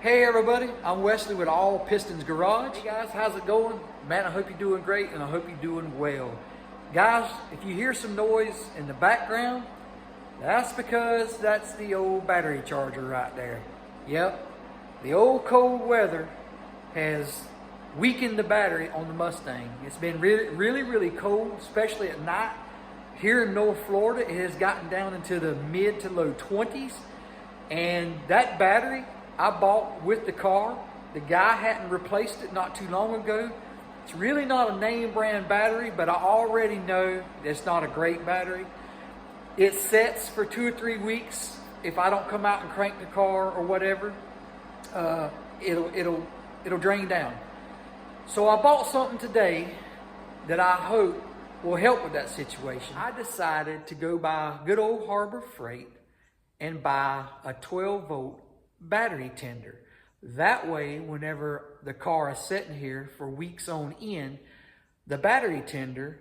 Hey everybody, I'm Wesley with All Pistons Garage. Hey guys, how's it going? Man, I hope you're doing great and I hope you're doing well. Guys, if you hear some noise in the background, that's because that's the old battery charger right there. Yep, the old cold weather has weakened the battery on the Mustang. It's been really cold, especially at night. Here in North Florida, it has gotten down into the mid to low 20s, and that battery I bought with the car. The guy hadn't replaced it not too long ago. It's really not a name brand battery, but I already know it's not a great battery. It sets for 2 or 3 weeks. If I don't come out and crank the car or whatever, it'll drain down. So I bought something today that I hope will help with that situation. I decided to go by good old Harbor Freight and buy a 12-volt battery tender. That way, whenever the car is sitting here for weeks on end, the battery tender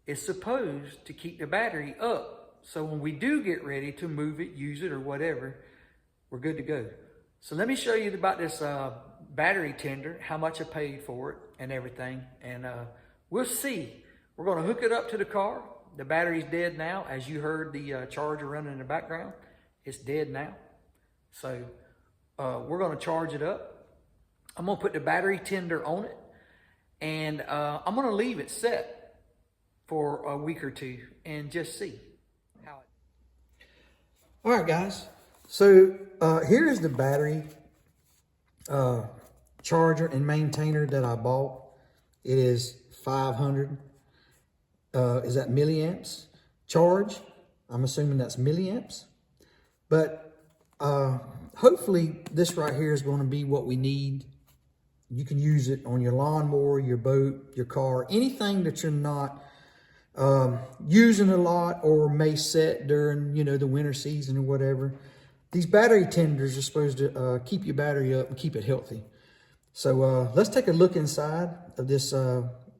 is supposed to keep the battery up. So when we do get ready to move it, use it, or whatever, we're good to go. So let me show you about this battery tender, how much I paid for it and everything. And we'll see. We're going to hook it up to the car. The battery's dead now. As you heard the charger running in the background, it's dead now. So we're going to charge it up. I'm going to put the battery tender on it, and I'm going to leave it set for a week or two and just see how it. All right, guys. So here's the battery charger and maintainer that I bought. It is 500. Is that milliamps charge? I'm assuming that's milliamps, but hopefully this right here is going to be what we need. You can use it on your lawnmower, your boat, your car, anything that you're not using a lot or may set during, the winter season or whatever. These battery tenders are supposed to keep your battery up and keep it healthy. So let's take a look inside of this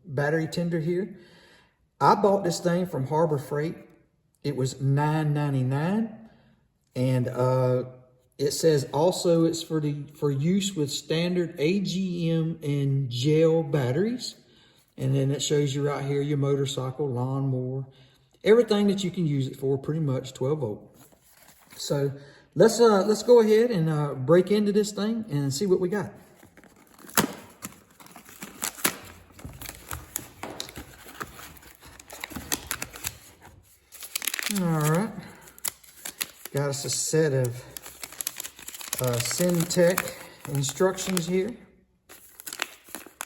battery tender here. I bought this thing from Harbor Freight. It was $9.99, and it says also it's for use with standard AGM and gel batteries. And then it shows you right here your motorcycle, lawnmower, everything that you can use it for, pretty much 12 volt. So let's go ahead and break into this thing and see what we got. All right, got us a set of Syntec instructions here.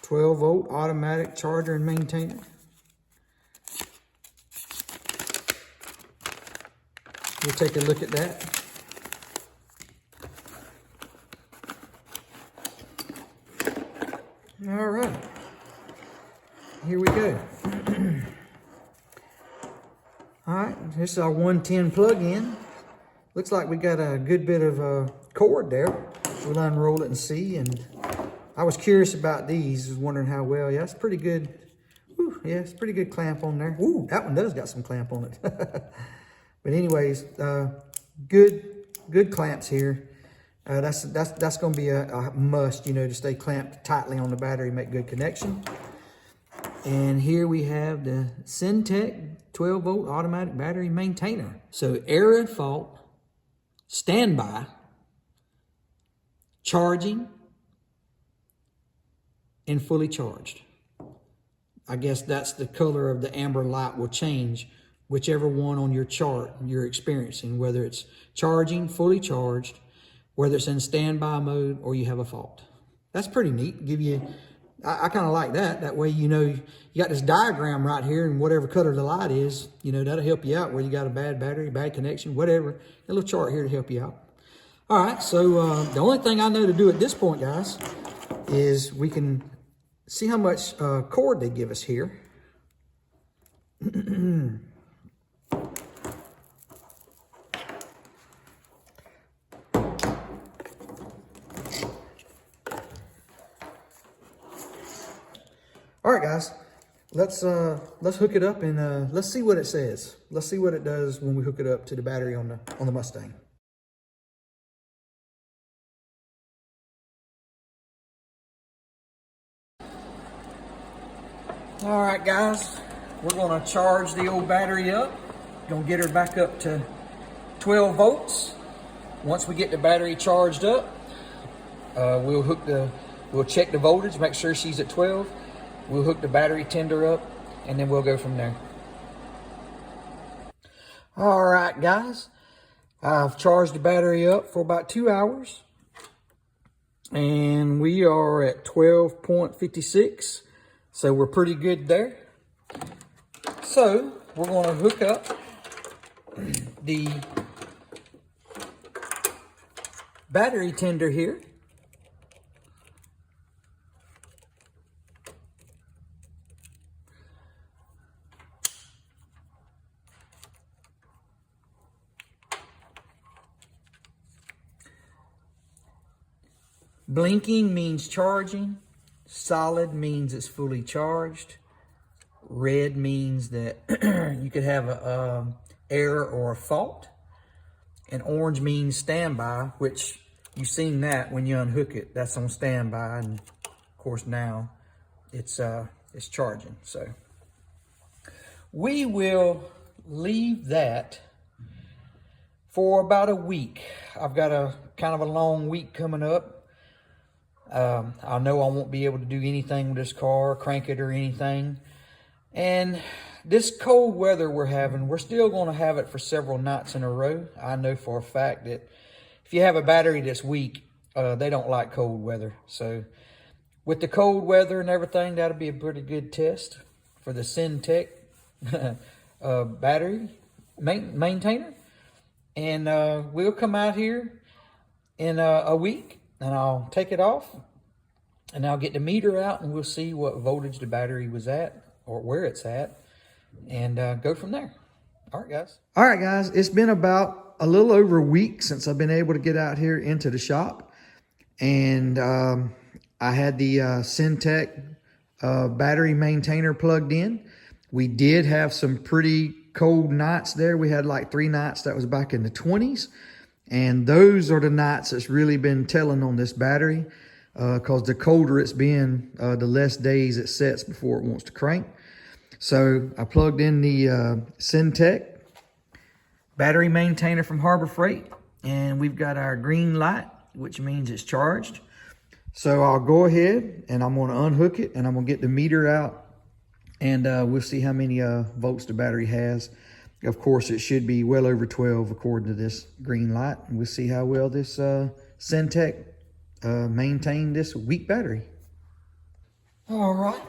12 volt automatic charger and maintainer. We'll take a look at that. All right, here we go. All right, this is our 110 plug-in. Looks like we got a good bit of cord there. We'll unroll it and see. And I was curious about these. I was wondering how well. Yeah, it's pretty good. Ooh, yeah, it's pretty good clamp on there. Ooh, that one does got some clamp on it. But anyways, good clamps here. That's going to be a must, to stay clamped tightly on the battery, make good connection. And here we have the Syntec 12 volt automatic battery maintainer. So error at fault, standby, charging, and fully charged. I guess that's the color of the amber light will change whichever one on your chart you're experiencing, whether it's charging, fully charged, whether it's in standby mode, or you have a fault. That's pretty neat. Give you, I kind of like that. That way, you got this diagram right here, and whatever color the light is, that'll help you out where you got a bad battery, bad connection, whatever. A little chart here to help you out. All right, so the only thing I know to do at this point, guys, is we can see how much cord they give us here. All right, guys, let's hook it up and let's see what it says. Let's see what it does when we hook it up to the battery on the Mustang. All right, guys, we're gonna charge the old battery up. Gonna get her back up to 12 volts. Once we get the battery charged up, we'll check the voltage, make sure she's at 12. We'll hook the battery tender up, and then we'll go from there. All right, guys, I've charged the battery up for about 2 hours, and we are at 12.56, so we're pretty good there. So we're going to hook up the battery tender here. Blinking means charging. Solid means it's fully charged. Red means that you could have an error or a fault. And orange means standby, which you've seen that when you unhook it. That's on standby, and of course now it's charging. So we will leave that for about a week. I've got a kind of a long week coming up. I know I won't be able to do anything with this car, crank it or anything. And this cold weather we're having, we're still going to have it for several nights in a row. I know for a fact that if you have a battery that's weak, they don't like cold weather. So with the cold weather and everything, that'll be a pretty good test for the Syntec battery maintainer. And we'll come out here in a week, and I'll take it off, and I'll get the meter out, and we'll see what voltage the battery was at, or where it's at, and go from there. All right, guys. All right, guys. It's been about a little over a week since I've been able to get out here into the shop, and I had the Syntec battery maintainer plugged in. We did have some pretty cold nights there. We had like 3 nights that was back in the 20s. And those are the nights that's really been telling on this battery, because the colder it's been, the less days it sets before it wants to crank. So I plugged in the Syntec battery maintainer from Harbor Freight, and we've got our green light, which means it's charged. So I'll go ahead and I'm going to unhook it, and I'm going to get the meter out, and we'll see how many volts the battery has. Of course, it should be well over 12 according to this green light. And we'll see how well this Syntec maintained this weak battery. All right.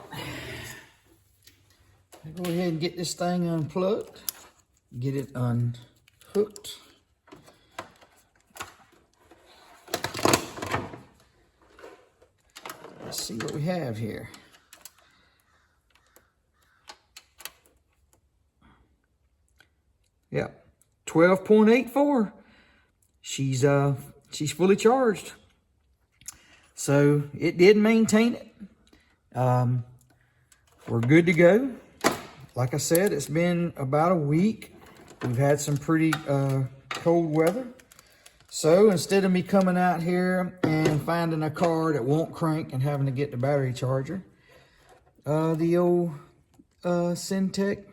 I'll go ahead and get this thing unplugged. Get it unhooked. Let's see what we have here. Yep, 12.84. She's fully charged. So it did maintain it. We're good to go. Like I said, it's been about a week. We've had some pretty cold weather. So instead of me coming out here and finding a car that won't crank and having to get the battery charger, the old Syntec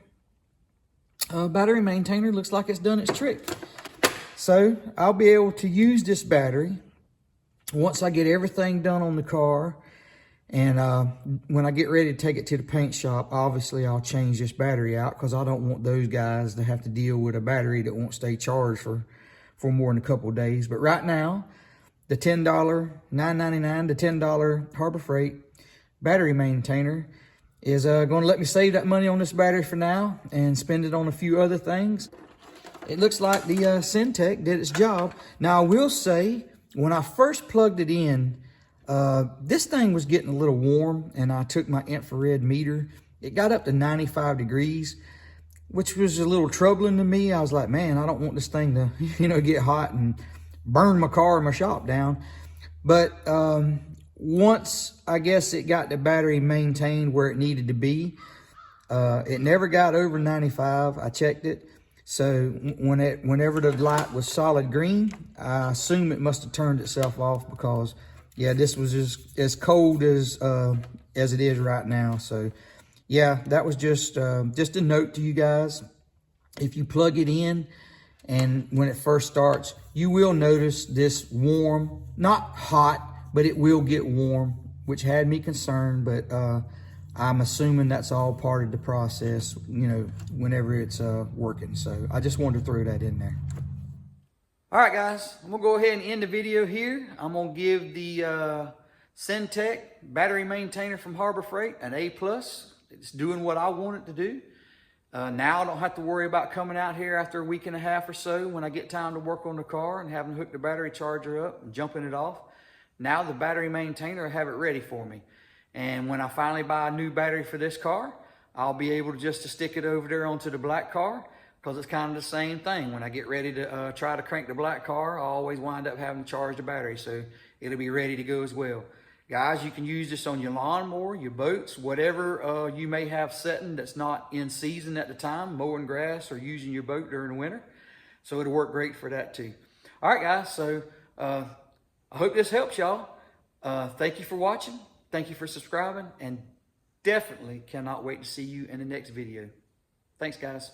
battery maintainer looks like it's done its trick. So I'll be able to use this battery once I get everything done on the car, and when I get ready to take it to the paint shop, obviously I'll change this battery out, because I don't want those guys to have to deal with a battery that won't stay charged for more than a couple of days. But right now, the $10, $9.99, the $10 Harbor Freight battery maintainer is going to let me save that money on this battery for now and spend it on a few other things. It looks like the Syntec did its job. Now, I will say, when I first plugged it in, this thing was getting a little warm, and I took my infrared meter. It got up to 95 degrees, which was a little troubling to me. I was like, man, I don't want this thing to, get hot and burn my car and my shop down. But once, I guess, it got the battery maintained where it needed to be, it never got over 95. I checked it. So whenever the light was solid green, I assume it must have turned itself off, because, yeah, this was as cold as it is right now. So yeah, that was just a note to you guys. If you plug it in and when it first starts, you will notice this warm, not hot, but it will get warm, which had me concerned, but I'm assuming that's all part of the process, you know, whenever it's working. So I just wanted to throw that in there. All right, guys, I'm gonna go ahead and end the video here. I'm gonna give the Syntec battery maintainer from Harbor Freight an A+. It's doing what I want it to do. Now I don't have to worry about coming out here after a week and a half or so when I get time to work on the car and having to hook the battery charger up and jumping it off. Now the battery maintainer will have it ready for me. And when I finally buy a new battery for this car, I'll be able to stick it over there onto the black car, because it's kind of the same thing. When I get ready to try to crank the black car, I always wind up having to charge the battery, so it'll be ready to go as well. Guys, you can use this on your lawnmower, your boats, whatever you may have setting that's not in season at the time, mowing grass or using your boat during the winter. So it'll work great for that too. All right, guys, so I hope this helps y'all. Thank you for watching. Thank you for subscribing, and definitely cannot wait to see you in the next video. Thanks, guys.